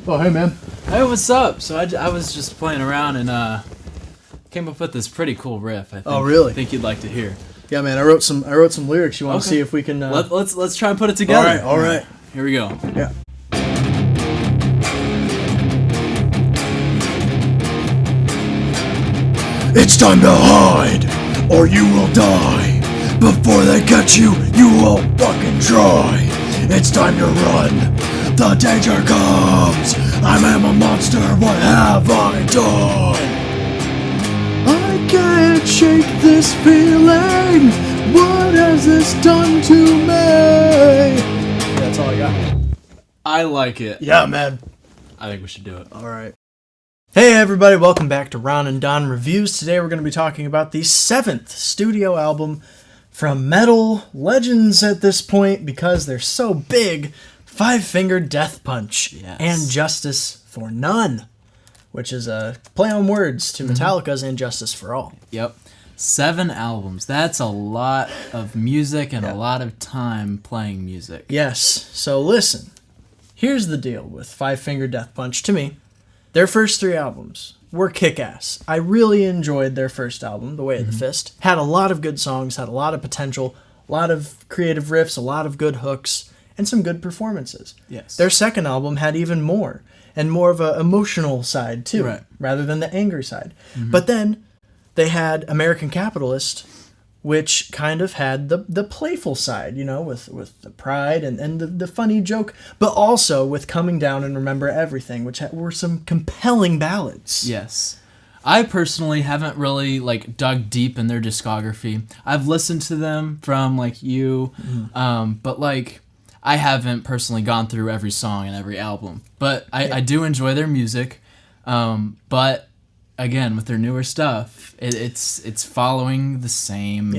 Oh, hey, man. Hey, what's up? So I was just playing around and came up with this pretty cool riff. I think, Oh, really? I think you'd like to hear. Yeah, man. I wrote some lyrics. You want to see if we can? Let's try and put it together. All right. Here we go. Yeah. It's time to hide, or you will die. Before they catch you, you will fucking try. It's time to run. The danger comes. I am a monster. What have I done? I can't shake this feeling. What has this done to me? That's all I got. I like it. Yeah, man. I think we should do it. All right. Hey everybody, welcome back to Ron&Don Reviews. Today we're going to be talking about the 7th studio album from metal legends at this point because they're so big, Five Finger Death Punch and Justice for None, which is a play on words to Metallica's And Justice for All. Yep. 7 albums. That's a lot of music and a lot of time playing music. Yes, so listen, here's the deal with Five Finger Death Punch to me. Their first 3 albums were kick-ass. I really enjoyed their first album, The Way of the Fist. Had a lot of good songs, had a lot of potential, a lot of creative riffs, a lot of good hooks, and some good performances. Yes. Their second album had even more, and more of an emotional side too, rather than the angry side. But then they had American Capitalist, which kind of had the playful side, you know, with the pride and the funny joke, but also with Coming Down and Remember Everything, which were some compelling ballads. Yes. I personally haven't really, dug deep in their discography. I've listened to them from, you, but, I haven't personally gone through every song and every album. But I do enjoy their music, but... Again, with their newer stuff, it's following the same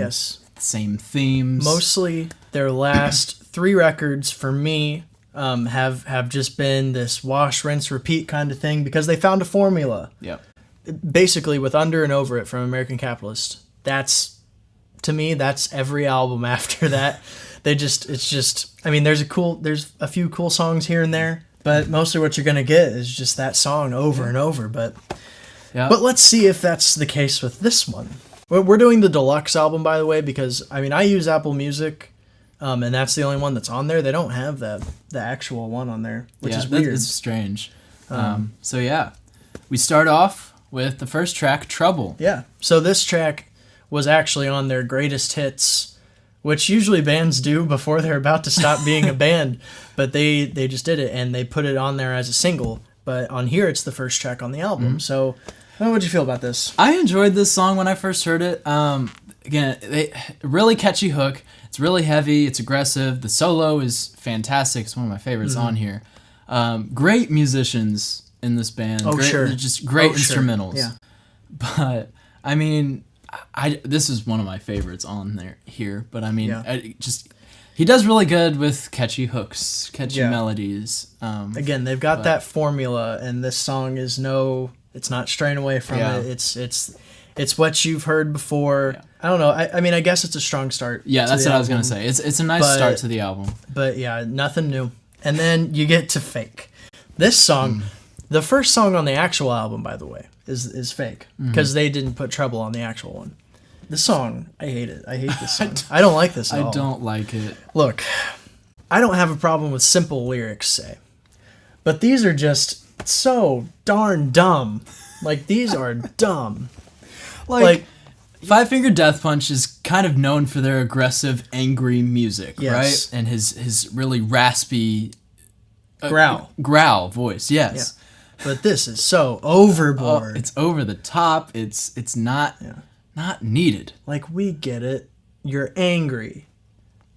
themes. Mostly their last 3 records for me have just been this wash, rinse, repeat kind of thing because they found a formula. Yep. Basically, with Under and Over It from American Capitalist, that's every album after that. There's a few cool songs here and there, but mostly what you're gonna get is just that song over and over. But let's see if that's the case with this one. We're doing the Deluxe album, by the way, because, I use Apple Music, and that's the only one that's on there. They don't have the actual one on there, which is weird. It's strange. We start off with the first track, Trouble. Yeah, so this track was actually on their greatest hits, which usually bands do before they're about to stop being a band, but they just did it, and they put it on there as a single. But on here, it's the first track on the album, so... What'd you feel about this? I enjoyed this song when I first heard it. Again, really catchy hook. It's really heavy. It's aggressive. The solo is fantastic. It's one of my favorites on here. Great musicians in this band. Just great instrumentals. Yeah. But this is one of my favorites on here. But he does really good with catchy hooks, catchy melodies. Again, they've got that formula, and this song is it's not straying away from it. It's what you've heard before. Yeah. I don't know. I guess it's a strong start. Yeah, that's what I was gonna say. It's a nice start to the album. But yeah, nothing new. And then you get to Fake. This song, the first song on the actual album, by the way, is Fake because they didn't put Trouble on the actual one. The song, I hate it. I hate this song. I don't like this at all. I don't like it. Look, I don't have a problem with simple lyrics, say, but these are just so darn dumb. These are dumb. Five Finger Death Punch is kind of known for their aggressive, angry music, right? And his really raspy growl voice, yes. Yeah. But this is so overboard. It's over the top. It's not needed. We get it. You're angry.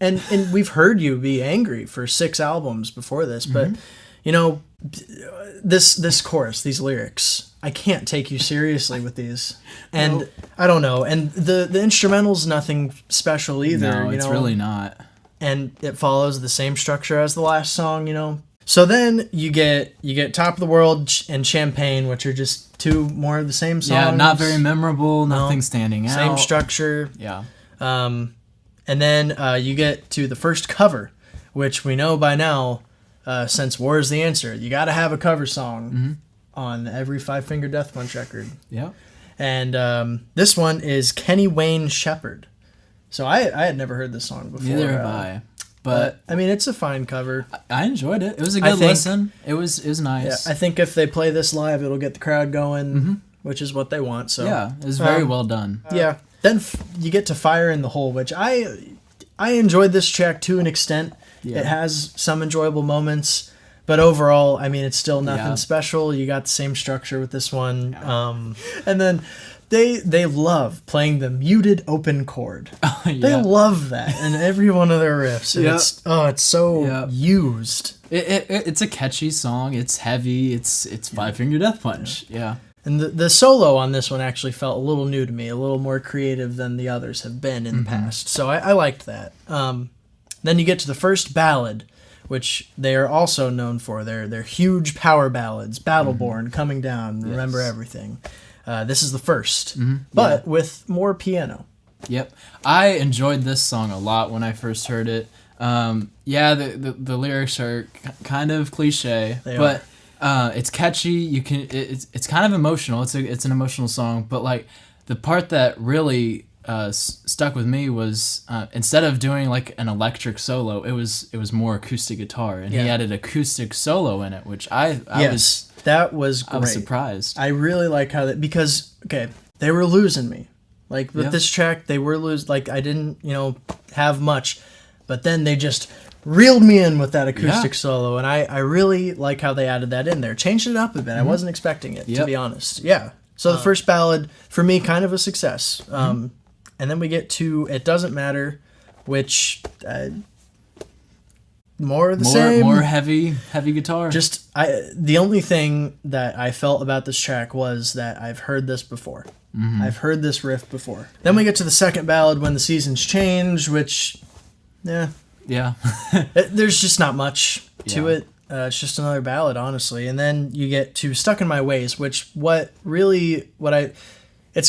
And we've heard you be angry for 6 albums before this, but this chorus, these lyrics, I can't take you seriously with these. And I don't know. And the instrumental's nothing special either. No, it's really not. And it follows the same structure as the last song, So then you get Top of the World and Sham Pain, which are just 2 more of the same songs. Yeah, not very memorable, nothing standing out. Same structure. Yeah. And then you get to the first cover, which we know by now since War is the Answer, you got to have a cover song on every Five Finger Death Punch record. Yeah. And this one is Kenny Wayne Shepherd. So I had never heard this song before. Neither have I. But I mean, it's a fine cover. I enjoyed it. It was a good listen. It was nice. Yeah, I think if they play this live, it'll get the crowd going, which is what they want. So yeah, it was very well done. Yeah. Then you get to Fire in the Hole, which I enjoyed this track to an extent. Yeah. It has some enjoyable moments, but overall, I mean, it's still nothing special. You got the same structure with this one. Yeah. And then they love playing the muted open chord. They love that in every one of their riffs. And it's so used. It's a catchy song. It's heavy. It's Five Finger Death Punch. Yeah. And the solo on this one actually felt a little new to me, a little more creative than the others have been in the past. So I liked that. Then you get to the first ballad, which they are also known for. They're huge power ballads. Battleborn, Coming Down, Remember Everything. This is the first, but with more piano. Yep. I enjoyed this song a lot when I first heard it. The lyrics are kind of cliche, but it's catchy. It's kind of emotional. It's an emotional song, but like the part that really stuck with me was instead of doing like an electric solo, it was more acoustic guitar, and he added acoustic solo in it, which that was great. I was surprised. I really like how that, because they were losing me. Like with this track, they were like I didn't have much, but then they just reeled me in with that acoustic solo, and I really like how they added that in there. Changed it up a bit. I wasn't expecting it, to be honest. Yeah. So the first ballad, for me, kind of a success. And then we get to It Doesn't Matter, which more of the same. More heavy guitar. Just the only thing that I felt about this track was that I've heard this before. I've heard this riff before. Then we get to the second ballad, When the Seasons Change, which, there's just not much to it. It's just another ballad, honestly. And then you get to Stuck in My Ways, which it's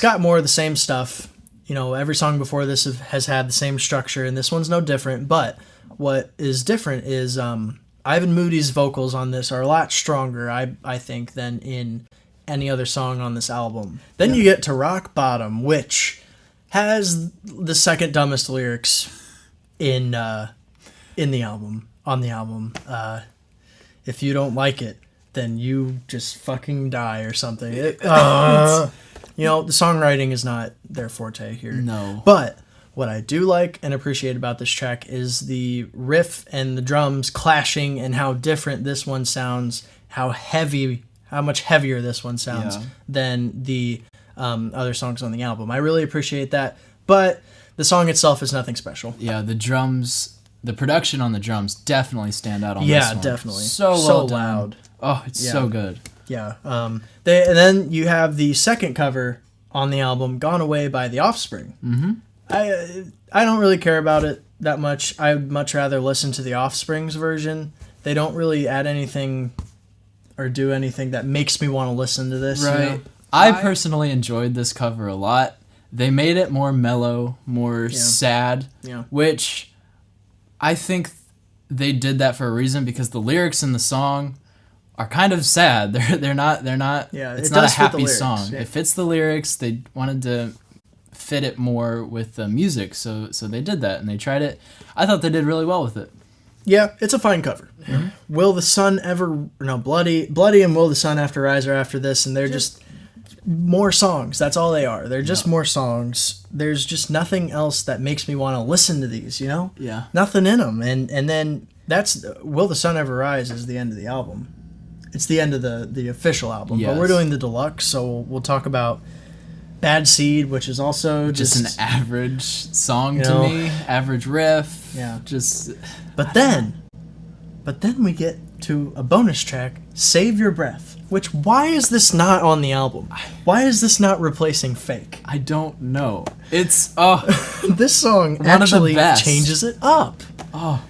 got more of the same stuff. Every song before this has had the same structure, and this one's no different. But what is different is Ivan Moody's vocals on this are a lot stronger, I think, than in any other song on this album. Then you get to Rock Bottom, which has the second dumbest lyrics in the album, on the album. If you don't like it, then you just fucking die or something. The songwriting is not their forte here. No. But what I do like and appreciate about this track is the riff and the drums clashing, and how different this one sounds, how much heavier this one sounds than the other songs on the album. I really appreciate that. But the song itself is nothing special. Yeah, the drums, the production on the drums definitely stand out on this one. Yeah, definitely. So loud. Oh, it's so good. Yeah. And then you have the second cover on the album, Gone Away by The Offspring. I don't really care about it that much. I'd much rather listen to The Offspring's version. They don't really add anything or do anything that makes me want to listen to this. Right. I personally enjoyed this cover a lot. They made it more mellow, more sad, which I think they did that for a reason, because the lyrics in the song are kind of sad. They're not. It's not a happy song. Yeah. It fits the lyrics. They wanted to fit it more with the music, so they did that, and they tried it. I thought they did really well with it. Yeah, it's a fine cover. Will the Sun Ever... No, Bloody and Will the Sun After Rise are after this, and they're just more songs. That's all they are. They're just more songs. There's just nothing else that makes me want to listen to these, Yeah. Nothing in them. And then that's... Will the Sun Ever Rise is the end of the album. It's the end of the official album. Yes. But we're doing the deluxe, so we'll talk about Bad Seed, which is also just an average song to me. Average riff. Yeah. But then we get to a bonus track, Save Your Breath, which, why is this not on the album? Why is this not replacing Fake? I don't know. It's this song actually changes it up. Oh,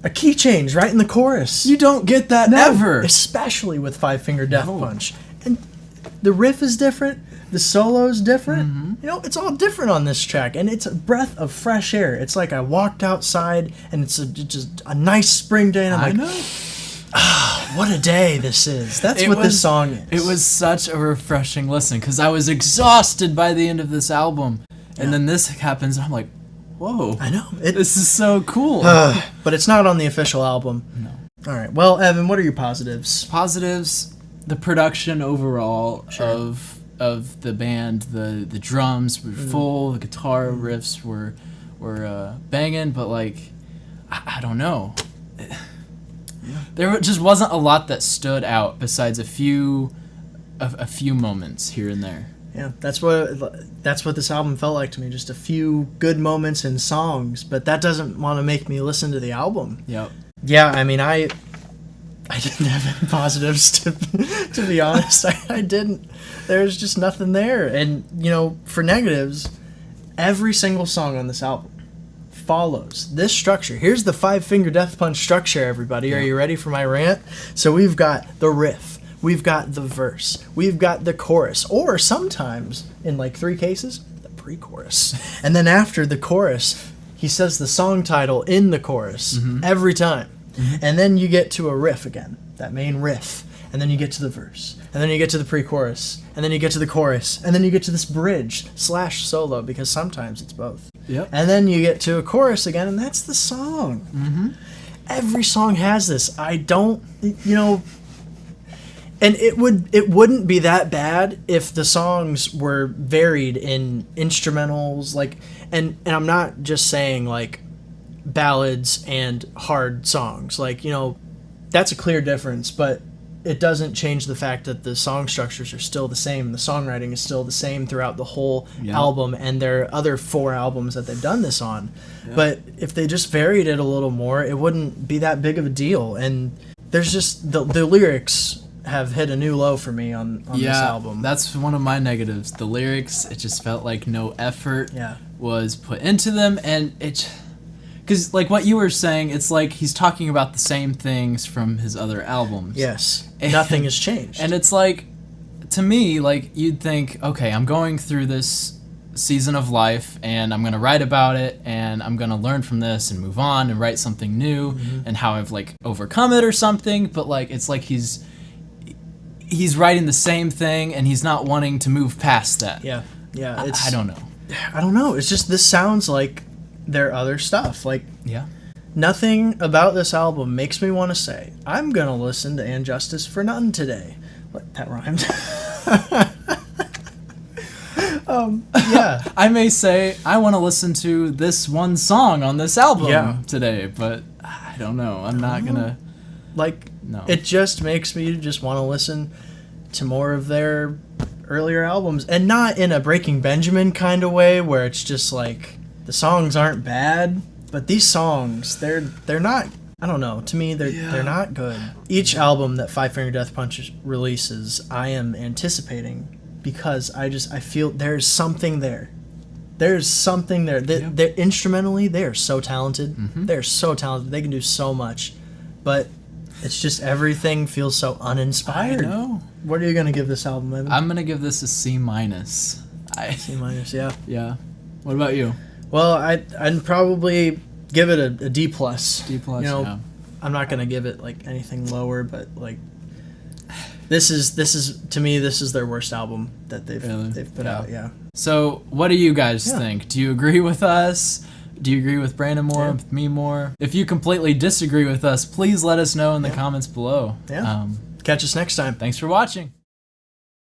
a key change right in the chorus. You don't get that ever, especially with Five Finger Death Punch. And the riff is different, The solo's different. You know, it's all different on this track, and it's a breath of fresh air. It's like I walked outside, and it's just a nice spring day, and I'm like, what a day this is. That's what this song is. It was such a refreshing listen, because I was exhausted by the end of this album, and then this happens, and I'm like, whoa. I know. This is so cool. But it's not on the official album. No. All right. Well, Evan, what are your positives? Positives, the production overall of the band, the drums were full, the guitar riffs were banging, but like I don't know. There just wasn't a lot that stood out besides a few moments here and there. Yeah, that's what this album felt like to me. Just a few good moments and songs, but that doesn't want to make me listen to the album. Yep. Yeah, I mean, I didn't have any positives to be honest. I didn't. There's just nothing there. And you know, for negatives, every single song on this album follows this structure. Here's the 5-finger death punch structure, everybody. Yeah. Are you ready for my rant? So we've got the riff, we've got the verse, we've got the chorus, or sometimes, in like 3 cases, the pre-chorus. And then after the chorus, he says the song title in the chorus every time. And then you get to a riff again, that main riff. And then you get to the verse. And then you get to the pre-chorus. And then you get to the chorus. And then you get to this bridge / solo, because sometimes it's both. Yep. And then you get to a chorus again, and that's the song. Every song has this. I don't, you know... And it wouldn't be that bad if the songs were varied in instrumentals, like... And I'm not just saying, like, ballads and hard songs. Like, you know, that's a clear difference, but it doesn't change the fact that the song structures are still the same. The songwriting is still the same throughout the whole album, and there are other 4 albums that they've done this on. But if they just varied it a little more, it wouldn't be that big of a deal. And there's just the lyrics have hit a new low for me on this album. That's one of my negatives. The lyrics, it just felt like no effort was put into them, and it... Because, like what you were saying, it's like he's talking about the same things from his other albums. Yes. Nothing has changed. And it's like, to me, like, you'd think, okay, I'm going through this season of life, and I'm going to write about it, and I'm going to learn from this and move on and write something new, and how I've, like, overcome it or something. But, like, it's like he's writing the same thing, and he's not wanting to move past that. Yeah. I don't know. I don't know. It's just, this sounds like their other stuff. Like, nothing about this album makes me want to say, I'm gonna listen to And Justice for None today. What? That rhymed. I may say I want to listen to this one song on this album today, but I don't know. I'm not gonna. Like, no. It just makes me just want to listen to more of their earlier albums, and not in a Breaking Benjamin kind of way where it's just like, the songs aren't bad, but these songs, they're not, I don't know, to me they're not good. Each album that 5-Finger Death Punch releases, I am anticipating, because I feel there's something there. There's something there. They're instrumentally, they're so talented. They're so talented. They can do so much. But it's just everything feels so uninspired. I know. What are you going to give this album, Evan? I'm going to give this a C-. C-, yeah. Yeah. What about you? Well, I'd probably give it a D+. D+, you know, I'm not gonna give it like anything lower, but like this is to me, this is their worst album that they've put out. Yeah. So what do you guys think? Do you agree with us? Do you agree with Brandon more? With me more? If you completely disagree with us, please let us know in the comments below. Yeah. Catch us next time. Thanks for watching.